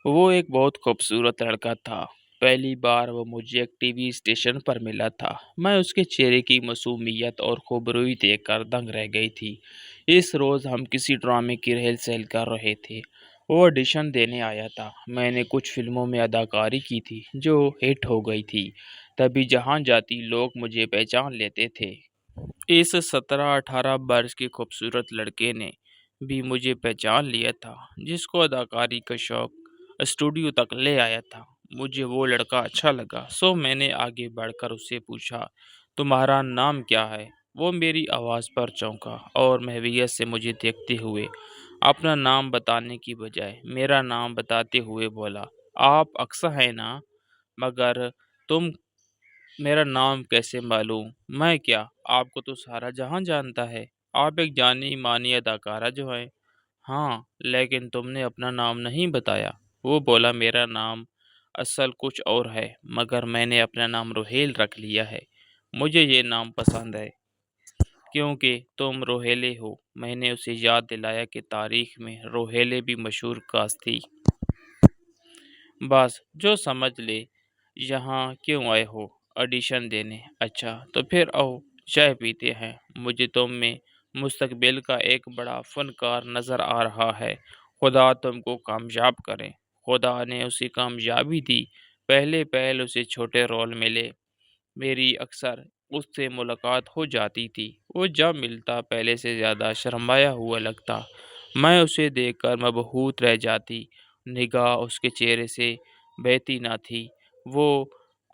وہ ایک بہت خوبصورت لڑکا تھا۔ پہلی بار وہ مجھے ایک ٹی وی اسٹیشن پر ملا تھا۔ میں اس کے چہرے کی معصومیت اور خوبروئی دیکھ کر دنگ رہ گئی تھی۔ اس روز ہم کسی ڈرامے کی ریہرسل کر رہے تھے۔ وہ آڈیشن دینے آیا تھا۔ میں نے کچھ فلموں میں اداکاری کی تھی جو ہٹ ہو گئی تھی۔ تبھی جہاں جاتی لوگ مجھے پہچان لیتے تھے۔ اس 17-18 برس کے خوبصورت لڑکے نے بھی مجھے پہچان لیا تھا، جس کو اداکاری کا شوق اسٹوڈیو تک لے آیا تھا۔ مجھے وہ لڑکا اچھا لگا، سو میں نے آگے بڑھ کر اس سے پوچھا، تمہارا نام کیا ہے؟ وہ میری آواز پر چونکا اور محویت سے مجھے دیکھتے ہوئے اپنا نام بتانے کی بجائے میرا نام بتاتے ہوئے بولا، آپ اقصیٰ ہیں نا؟ مگر تم میرا نام کیسے معلوم؟ میں کیا، آپ کو تو سارا جہاں جانتا ہے۔ آپ ایک جانی مانی اداکارہ جو ہیں۔ ہاں، لیکن تم نے اپنا نام نہیں بتایا۔ وہ بولا، میرا نام اصل کچھ اور ہے، مگر میں نے اپنا نام روہیل رکھ لیا ہے۔ مجھے یہ نام پسند ہے کیونکہ تم روہیلے ہو۔ میں نے اسے یاد دلایا کہ تاریخ میں روہیلے بھی مشہور کاسٹ تھی۔ بس جو سمجھ لے یہاں کیوں آئے ہو؟ آڈیشن دینے؟ اچھا تو پھر آؤ چائے پیتے ہیں۔ مجھے تم میں مستقبل کا ایک بڑا فنکار نظر آ رہا ہے۔ خدا تم کو کامیاب کرے۔ خدا نے اسے کامیابی دی۔ پہلے پہل اسے چھوٹے رول ملے۔ میری اکثر اس سے ملاقات ہو جاتی تھی۔ وہ جب ملتا پہلے سے زیادہ شرمایا ہوا لگتا۔ میں اسے دیکھ کر مبہوت رہ جاتی۔ نگاہ اس کے چہرے سے بہتی نہ تھی۔ وہ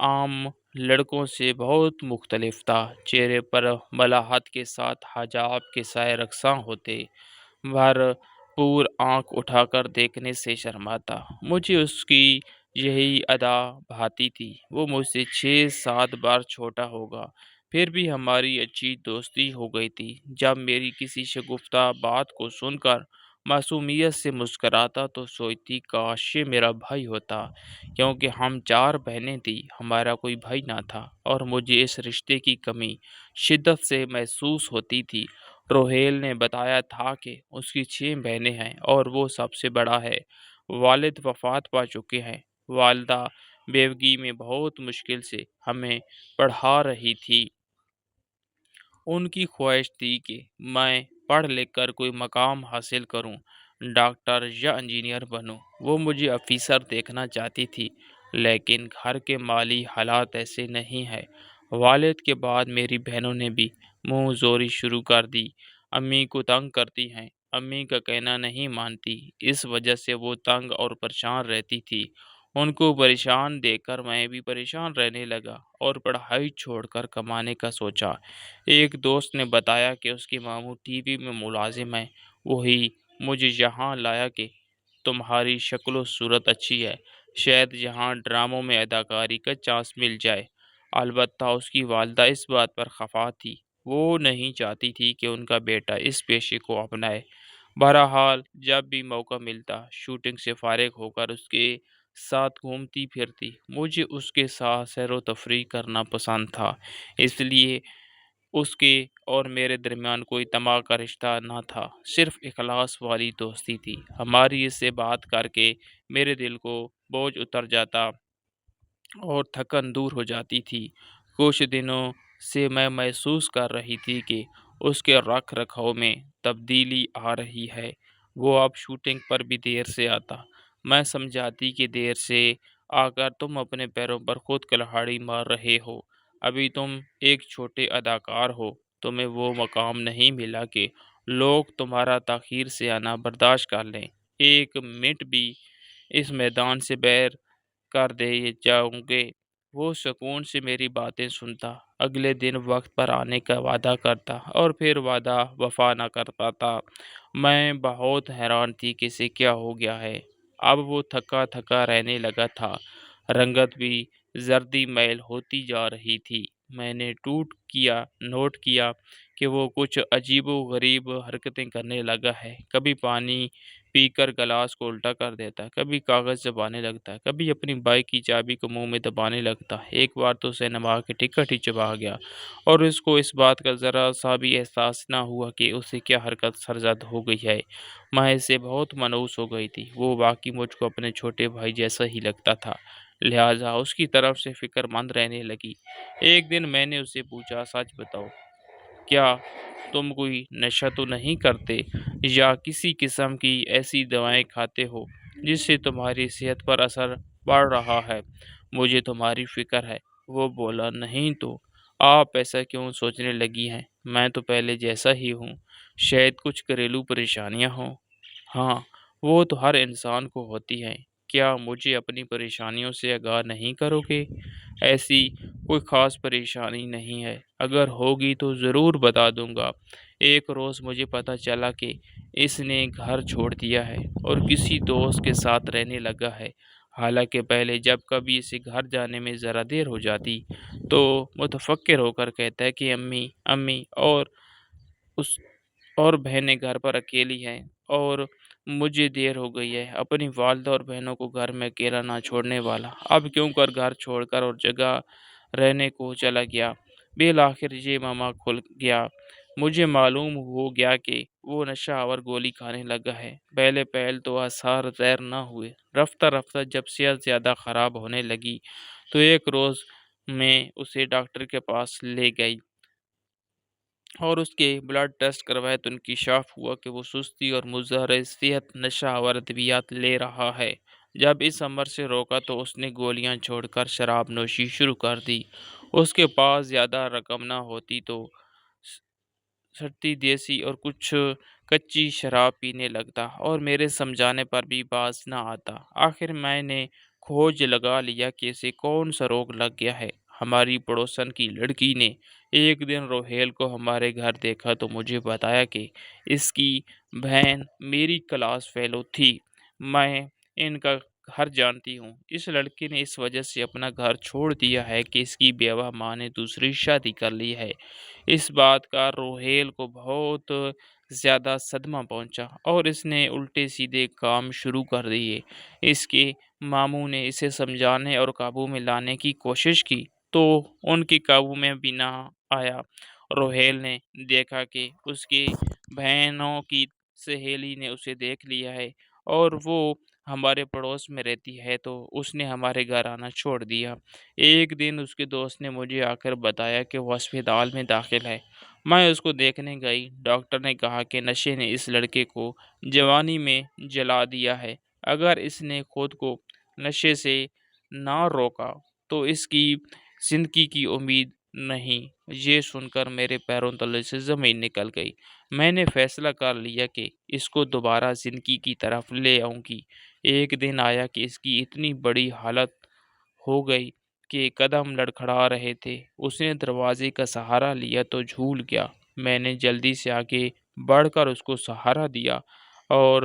عام لڑکوں سے بہت مختلف تھا۔ چہرے پر ملاحت کے ساتھ حجاب کے سائے رقصاں ہوتے۔ بھرپور آنکھ اٹھا کر دیکھنے سے شرماتا۔ مجھے اس کی یہی ادا بھاتی تھی۔ وہ مجھ سے 6-7 بار چھوٹا ہوگا، پھر بھی ہماری اچھی دوستی ہو گئی تھی۔ جب میری کسی شگفتہ بات کو سن کر معصومیت سے مسکراتا تو سوچتی کاش یہ میرا بھائی ہوتا، کیونکہ ہم 4 بہنیں تھیں، ہمارا کوئی بھائی نہ تھا، اور مجھے اس رشتے کی کمی شدت سے محسوس ہوتی تھی۔ روہیل نے بتایا تھا کہ اس کی 6 بہنیں ہیں اور وہ سب سے بڑا ہے۔ والد وفات پا چکے ہیں۔ والدہ بیوگی میں بہت مشکل سے ہمیں پڑھا رہی تھی۔ ان کی خواہش تھی کہ میں پڑھ لکھ کر کوئی مقام حاصل کروں، ڈاکٹر یا انجینئر بنوں۔ وہ مجھے افیسر دیکھنا چاہتی تھی، لیکن گھر کے مالی حالات ایسے نہیں ہیں۔ والد کے بعد میری بہنوں نے بھی منہ زوری شروع کر دی۔ امی کو تنگ کرتی ہیں، امی کا کہنا نہیں مانتی، اس وجہ سے وہ تنگ اور پریشان رہتی تھی۔ ان کو پریشان دیکھ کر میں بھی پریشان رہنے لگا اور پڑھائی چھوڑ کر کمانے کا سوچا۔ ایک دوست نے بتایا کہ اس کے ماموں ٹی وی میں ملازم ہیں۔ وہی مجھے یہاں لایا کہ تمہاری شکل و صورت اچھی ہے، شاید یہاں ڈراموں میں اداکاری کا چانس مل جائے۔ البتہ اس کی والدہ اس بات پر خفا تھی۔ وہ نہیں چاہتی تھی کہ ان کا بیٹا اس پیشے کو اپنائے۔ بہرحال جب بھی موقع ملتا شوٹنگ سے فارغ ہو کر اس کے ساتھ گھومتی پھرتی۔ مجھے اس کے ساتھ سیر و تفریح کرنا پسند تھا، اس لیے اس کے اور میرے درمیان کوئی طمع کا رشتہ نہ تھا، صرف اخلاص والی دوستی تھی۔ ہماری اس سے بات کر کے میرے دل کو بوجھ اتر جاتا اور تھکن دور ہو جاتی تھی۔ کچھ دنوں سے میں محسوس کر رہی تھی کہ اس کے رکھ رکھاؤ میں تبدیلی آ رہی ہے۔ وہ اب شوٹنگ پر بھی دیر سے آتا۔ میں سمجھاتی کہ دیر سے آ کر تم اپنے پیروں پر خود کلہاڑی مار رہے ہو۔ ابھی تم ایک چھوٹے اداکار ہو، تمہیں وہ مقام نہیں ملا کہ لوگ تمہارا تاخیر سے آنا برداشت کر لیں۔ ایک منٹ بھی اس میدان سے باہر کر دے جاؤں گے۔ وہ سکون سے میری باتیں سنتا، اگلے دن وقت پر آنے کا وعدہ کرتا اور پھر وعدہ وفا نہ کر پاتا۔ میں بہت حیران تھی کہ اسے کیا ہو گیا ہے۔ اب وہ تھکا تھکا رہنے لگا تھا، رنگت بھی زردی میل ہوتی جا رہی تھی۔ میں نے نوٹ کیا کہ وہ کچھ عجیب و غریب حرکتیں کرنے لگا ہے۔ کبھی پانی پی کر گلاس کو الٹا کر دیتا، کبھی کاغذ چبانے لگتا، کبھی اپنی بائک کی چابی کو منہ میں دبانے لگتا۔ ایک بار تو سینما کے ٹکٹ ہی چبا گیا اور اس کو اس بات کا ذرا سا بھی احساس نہ ہوا کہ اسے کیا حرکت سرزد ہو گئی ہے۔ میں اس سے بہت مانوس ہو گئی تھی، وہ واقعی مجھ کو اپنے چھوٹے بھائی جیسا ہی لگتا تھا، لہٰذا اس کی طرف سے فکر مند رہنے لگی۔ ایک دن میں نے اسے پوچھا، سچ بتاؤ، کیا تم کوئی نشہ تو نہیں کرتے یا کسی قسم کی ایسی دوائیں کھاتے ہو جس سے تمہاری صحت پر اثر پڑ رہا ہے؟ مجھے تمہاری فکر ہے۔ وہ بولا، نہیں تو آپ ایسا کیوں سوچنے لگی ہیں؟ میں تو پہلے جیسا ہی ہوں، شاید کچھ گھریلو پریشانیاں ہوں۔ ہاں، وہ تو ہر انسان کو ہوتی ہیں۔ کیا مجھے اپنی پریشانیوں سے آگاہ نہیں کرو گے؟ ایسی کوئی خاص پریشانی نہیں ہے، اگر ہوگی تو ضرور بتا دوں گا۔ ایک روز مجھے پتہ چلا کہ اس نے گھر چھوڑ دیا ہے اور کسی دوست کے ساتھ رہنے لگا ہے۔ حالانکہ پہلے جب کبھی اسے گھر جانے میں ذرا دیر ہو جاتی تو متفکر ہو کر کہتا ہے کہ امی امی اس اور بہنیں گھر پر اکیلی ہیں اور مجھے دیر ہو گئی ہے، اپنی والدہ اور بہنوں کو گھر میں اکیلا نہ چھوڑنے والا اب کیوں کر گھر چھوڑ کر اور جگہ رہنے کو چلا گیا۔ بالآخر یہ ماما کھل گیا، مجھے معلوم ہو گیا کہ وہ نشہ آور گولی کھانے لگا ہے۔ پہلے پہل تو آثار ظاہر نہ ہوئے، رفتہ رفتہ جب صحت زیادہ خراب ہونے لگی تو ایک روز میں اسے ڈاکٹر کے پاس لے گئی اور اس کے بلڈ ٹیسٹ کروائے تو انکشاف ہوا کہ وہ سستی اور مظاہرہ صحت نشہ آور ادویات لے رہا ہے۔ جب اس عمر سے روکا تو اس نے گولیاں چھوڑ کر شراب نوشی شروع کر دی۔ اس کے پاس زیادہ رقم نہ ہوتی تو سستی دیسی اور کچھ کچی شراب پینے لگتا اور میرے سمجھانے پر بھی باز نہ آتا۔ آخر میں نے کھوج لگا لیا کہ اسے کون سا روگ لگ گیا ہے۔ ہماری پڑوسن کی لڑکی نے ایک دن روہیل کو ہمارے گھر دیکھا تو مجھے بتایا کہ اس کی بہن میری کلاس فیلو تھی۔ میں ان کا گھر جانتی ہوں۔ اس لڑکی نے اس وجہ سے اپنا گھر چھوڑ دیا ہے کہ اس کی بیوہ ماں نے دوسری شادی کر لی ہے۔ اس بات کا روہیل کو بہت زیادہ صدمہ پہنچا اور اس نے الٹے سیدھے کام شروع کر دیے۔ اس کے ماموں نے اسے سمجھانے اور قابو میں لانے کی کوشش کی تو ان کے قابو میں بھی نہ آیا۔ روہیل نے دیکھا کہ اس کی بہنوں کی سہیلی نے اسے دیکھ لیا ہے اور وہ ہمارے پڑوس میں رہتی ہے تو اس نے ہمارے گھر آنا چھوڑ دیا۔ ایک دن اس کے دوست نے مجھے آ کر بتایا کہ وہ اسپتال میں داخل ہے۔ میں اس کو دیکھنے گئی۔ ڈاکٹر نے کہا کہ نشے نے اس لڑکے کو جوانی میں جلا دیا ہے۔ اگر اس نے خود کو نشے سے نہ روکا تو اس کی زندگی کی امید نہیں۔ یہ سن کر میرے پیروں تلے سے زمین نکل گئی۔ میں نے فیصلہ کر لیا کہ اس کو دوبارہ زندگی کی طرف لے آؤں گی۔ ایک دن آیا کہ اس کی اتنی بڑی حالت ہو گئی کہ قدم لڑکھڑا رہے تھے۔ اس نے دروازے کا سہارا لیا تو جھول گیا۔ میں نے جلدی سے آگے بڑھ کر اس کو سہارا دیا اور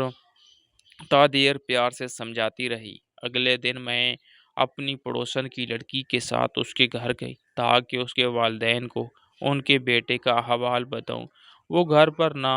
تا دیر پیار سے سمجھاتی رہی۔ اگلے دن میں اپنی پڑوسن کی لڑکی کے ساتھ اس کے گھر گئی تاکہ اس کے والدین کو ان کے بیٹے کا احوال بتاؤں۔ وہ گھر پر نہ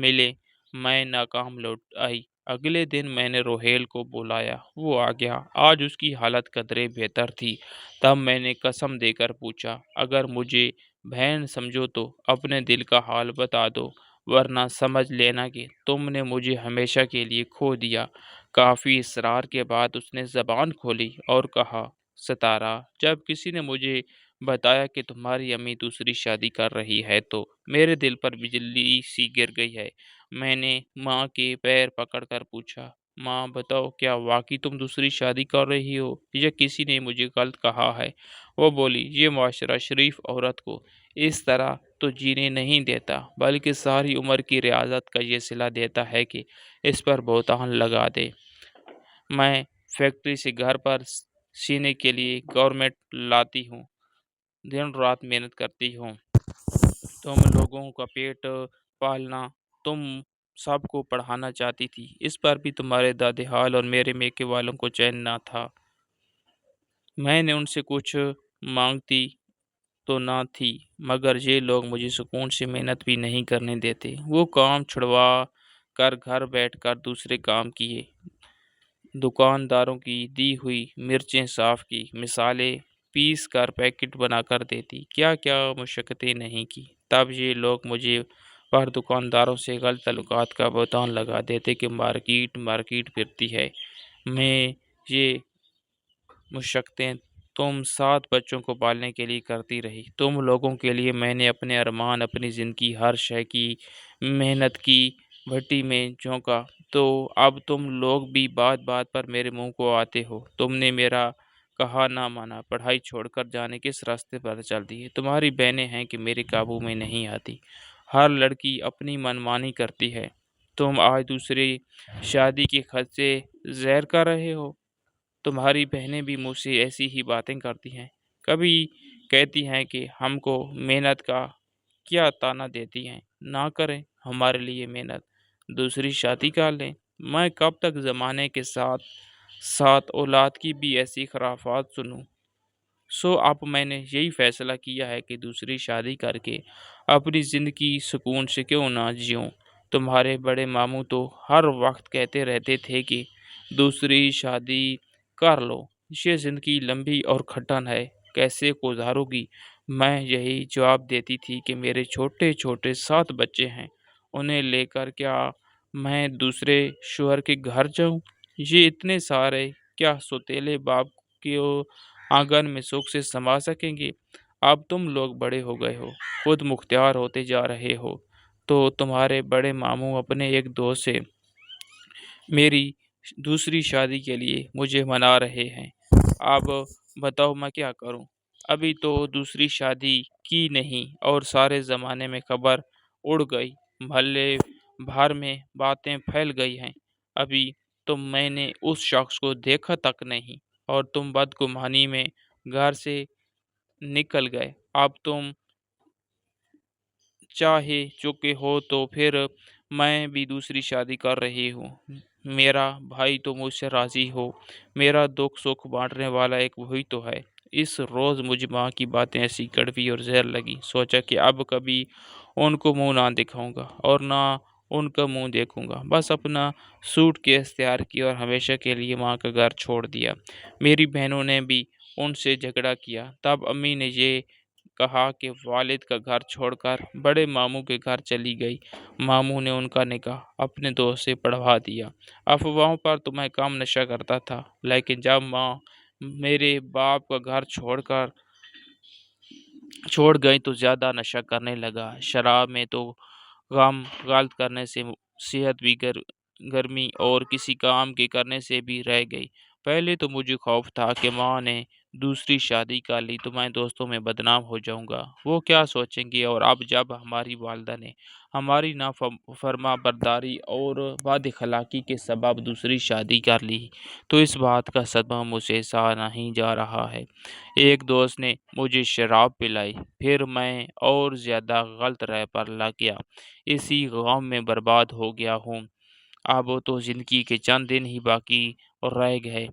ملے، میں ناکام لوٹ آئی۔ اگلے دن میں نے روہیل کو بلایا، وہ آ گیا۔ آج اس کی حالت قدرے بہتر تھی۔ تب میں نے قسم دے کر پوچھا، اگر مجھے بہن سمجھو تو اپنے دل کا حال بتا دو، ورنہ سمجھ لینا کہ تم نے مجھے ہمیشہ کے لیے کھو دیا۔ کافی اصرار کے بعد اس نے زبان کھولی اور کہا، ستارہ، جب کسی نے مجھے بتایا کہ تمہاری امی دوسری شادی کر رہی ہے تو میرے دل پر بجلی سی گر گئی ہے۔ میں نے ماں کے پیر پکڑ کر پوچھا، ماں بتاؤ، کیا واقعی تم دوسری شادی کر رہی ہو یا کسی نے مجھے غلط کہا ہے؟ وہ بولی، یہ معاشرہ شریف عورت کو اس طرح تو جینے نہیں دیتا، بلکہ ساری عمر کی ریاضت کا یہ صلہ دیتا ہے کہ اس پر بہتان لگا دے۔ میں فیکٹری سے گھر پر سینے کے لیے گورنمنٹ لاتی ہوں، دن رات محنت کرتی ہوں، تم لوگوں کا پیٹ پالنا، تم سب کو پڑھانا چاہتی تھی، اس پر بھی تمہارے دادی حال اور میرے میکے والوں کو چین نہ تھا۔ میں نے ان سے کچھ مانگتی تو نہ تھی، مگر یہ لوگ مجھے سکون سے محنت بھی نہیں کرنے دیتے۔ وہ کام چھڑوا کر گھر بیٹھ کر دوسرے کام کیے، دکانداروں کی دی ہوئی مرچیں صاف کی، مثالیں پیس کر پیکٹ بنا کر دیتی، کیا کیا مشقتیں نہیں کی۔ تب یہ لوگ مجھے پر دکانداروں سے غلط تعلقات کا بہتان لگا دیتے کہ مارکیٹ پھرتی ہے۔ میں یہ مشقتیں تم 7 بچوں کو پالنے کے لیے کرتی رہی، تم لوگوں کے لیے میں نے اپنے ارمان، اپنی زندگی، ہر شے کی محنت کی بھٹی میں جھونکا، تو اب تم لوگ بھی بات بات پر میرے منہ کو آتے ہو۔ تم نے میرا کہا نہ مانا، پڑھائی چھوڑ کر جانے کس راستے پر چل دی ہے۔ تمہاری بہنیں ہیں کہ میرے قابو میں نہیں آتی، ہر لڑکی اپنی منمانی کرتی ہے۔ تم آج دوسری شادی کے خدشے زہر کر رہے ہو۔ تمہاری بہنیں بھی مجھ سے ایسی ہی باتیں کرتی ہیں، کبھی کہتی ہیں کہ ہم کو محنت کا کیا طعنہ دیتی ہیں، نہ کریں ہمارے لیے محنت، دوسری شادی کر لیں۔ میں کب تک زمانے کے ساتھ ساتھ اولاد کی بھی ایسی خرافات سنوں؟ سو اب میں نے یہی فیصلہ کیا ہے کہ دوسری شادی کر کے اپنی زندگی سکون سے کیوں نہ جیوں۔ تمہارے بڑے ماموں تو ہر وقت کہتے رہتے تھے کہ دوسری شادی کر لو، یہ زندگی لمبی اور کھٹن ہے، کیسے گزارو گی؟ میں یہی جواب دیتی تھی کہ میرے چھوٹے چھوٹے 7 بچے ہیں، انہیں لے کر کیا میں دوسرے شوہر کے گھر جاؤں؟ یہ اتنے سارے کیا سوتیلے باپ کے آنگن میں سکھ سے سما سکیں گے؟ اب تم لوگ بڑے ہو گئے ہو، خود مختار ہوتے جا رہے ہو، تو تمہارے بڑے ماموں اپنے ایک دوست سے میری دوسری شادی کے لیے مجھے منا رہے ہیں۔ اب بتاؤ میں کیا کروں؟ ابھی تو دوسری شادی کی نہیں اور سارے زمانے میں خبر اڑ گئی، محلے بھر میں باتیں پھیل گئی ہیں۔ ابھی تو میں نے اس شخص کو دیکھا تک نہیں اور تم بدگمانی میں گھر سے نکل گئے۔ اب تم چاہے چکے ہو تو پھر میں بھی دوسری شادی کر رہی ہوں۔ میرا بھائی تو مجھ سے راضی ہو، میرا دکھ سکھ بانٹنے والا ایک وہی تو ہے۔ اس روز مجھ ماں کی باتیں ایسی کڑوی اور زہر لگی، سوچا کہ اب کبھی ان کو منہ نہ دکھاؤں گا اور نہ ان کا منہ دیکھوں گا، بس اپنا سوٹ کیس تیار کیا اور ہمیشہ کے لیے ماں کا گھر چھوڑ دیا۔ میری بہنوں نے بھی ان سے جھگڑا کیا، تب امی نے یہ کہا کہ والد کا گھر چھوڑ کر بڑے ماموں کے گھر چلی گئی۔ ماموں نے ان کا نکاح اپنے دوست سے پڑھوا دیا۔ افواہوں پر تو میں کم نشہ کرتا تھا، لیکن جب ماں میرے باپ کا گھر چھوڑ گئی تو زیادہ نشہ کرنے لگا۔ شراب میں تو غم غلط کرنے سے صحت بھی گرمی اور کسی کام کے کرنے سے بھی رہ گئی۔ پہلے تو مجھے خوف تھا کہ ماں نے دوسری شادی کر لی تو میں دوستوں میں بدنام ہو جاؤں گا، وہ کیا سوچیں گے؟ اور اب جب ہماری والدہ نے ہماری فرما برداری اور بد اخلاقی کے سبب دوسری شادی کر لی تو اس بات کا صدمہ مجھ سے سہا نہیں جا رہا ہے۔ ایک دوست نے مجھے شراب پلائی، پھر میں اور زیادہ غلط راہ پر لگ گیا، اسی غم میں برباد ہو گیا ہوں۔ اب تو زندگی کے چند دن ہی باقی رہ گئے،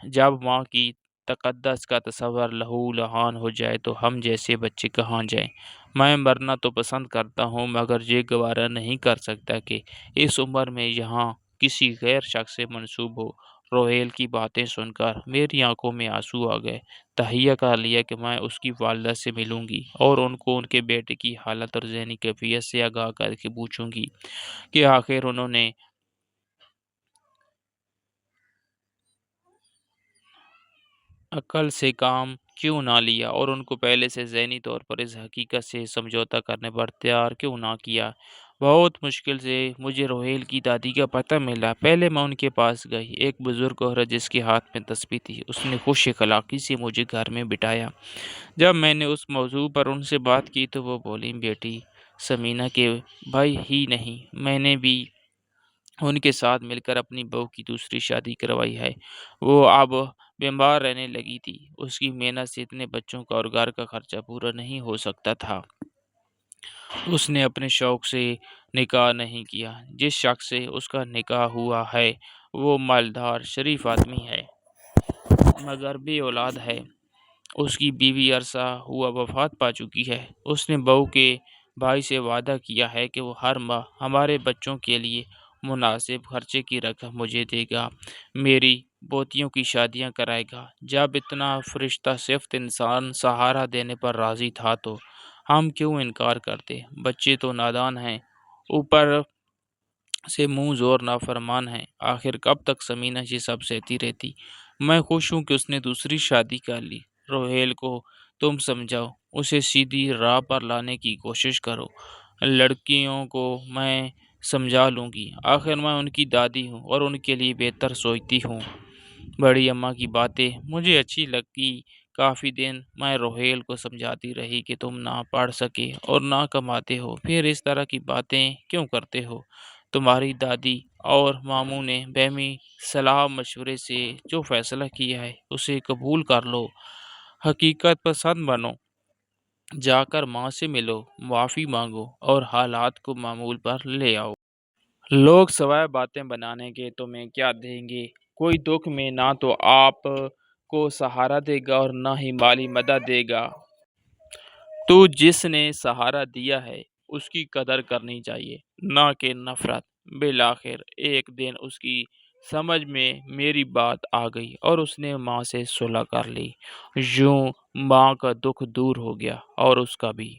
جب ماں کی تقدس کا تصور لہو لہان ہو جائے تو ہم جیسے بچے کہاں جائیں؟ میں مرنا تو پسند کرتا ہوں، مگر یہ گوارا نہیں کر سکتا کہ اس عمر میں یہاں کسی غیر شخص سے منسوب ہو۔ روہیل کی باتیں سن کر میری آنکھوں میں آنسو آ گئے۔ تہیہ کر لیا کہ میں اس کی والدہ سے ملوں گی اور ان کو ان کے بیٹے کی حالت اور ذہنی کیفیت سے آگاہ کر کے پوچھوں گی کہ آخر انہوں نے عقل سے کام کیوں نہ لیا اور ان کو پہلے سے ذہنی طور پر اس حقیقت سے سمجھوتا کرنے پر تیار کیوں نہ کیا۔ بہت مشکل سے مجھے روہیل کی دادی کا پتہ ملا۔ پہلے میں ان کے پاس گئی، ایک بزرگ عورت جس کے ہاتھ میں تسبیح تھی، اس نے خوش اخلاقی سے مجھے گھر میں بٹھایا۔ جب میں نے اس موضوع پر ان سے بات کی تو وہ بولی، بیٹی سمینہ کے بھائی ہی نہیں، میں نے بھی ان کے ساتھ مل کر اپنی بہو کی دوسری شادی کروائی ہے۔ وہ اب بیمار رہنے لگی تھی، اس کی محنت سے اتنے بچوں کا اور گھر کا خرچہ پورا نہیں ہو سکتا تھا۔ اس نے اپنے شوق سے نکاح نہیں کیا۔ جس شخص سے اس کا نکاح ہوا ہے وہ مالدار شریف آدمی ہے مگر بے اولاد ہے۔ اس کی بیوی عرصہ ہوا وفات پا چکی ہے۔ اس نے بہو کے بھائی سے وعدہ کیا ہے کہ وہ ہر ماہ ہمارے بچوں کے لیے مناسب خرچے کی رقم مجھے دے گا، میری پوتیوں کی شادیاں کرائے گا۔ جب اتنا فرشتہ صفت انسان سہارا دینے پر راضی تھا تو ہم کیوں انکار کرتے؟ بچے تو نادان ہیں، اوپر سے منہ زور نافرمان ہے۔ آخر کب تک سمینہ یہ سب سہتی رہتی؟ میں خوش ہوں کہ اس نے دوسری شادی کر لی۔ روہیل کو تم سمجھاؤ، اسے سیدھی راہ پر لانے کی کوشش کرو۔ لڑکیوں کو میں سمجھا لوں گی، آخر میں ان کی دادی ہوں اور ان کے لیے بہتر سوچتی ہوں۔ بڑی اماں کی باتیں مجھے اچھی لگی۔ کافی دن میں روہیل کو سمجھاتی رہی کہ تم نہ پڑھ سکے اور نہ کماتے ہو، پھر اس طرح کی باتیں کیوں کرتے ہو؟ تمہاری دادی اور ماموں نے بہمی صلاح مشورے سے جو فیصلہ کیا ہے اسے قبول کر لو۔ حقیقت پسند بنو، جا کر ماں سے ملو، معافی مانگو اور حالات کو معمول پر لے آؤ۔ لوگ سوائے باتیں بنانے کے تمہیں کیا دیں گے؟ کوئی دکھ میں نہ تو آپ کو سہارا دے گا اور نہ ہی مالی مدد دے گا۔ تو جس نے سہارا دیا ہے اس کی قدر کرنی چاہیے، نہ کہ نفرت۔ بالآخر ایک دن اس کی سمجھ میں میری بات آ گئی اور اس نے ماں سے صلح کر لی۔ یوں ماں کا دکھ دور ہو گیا اور اس کا بھی۔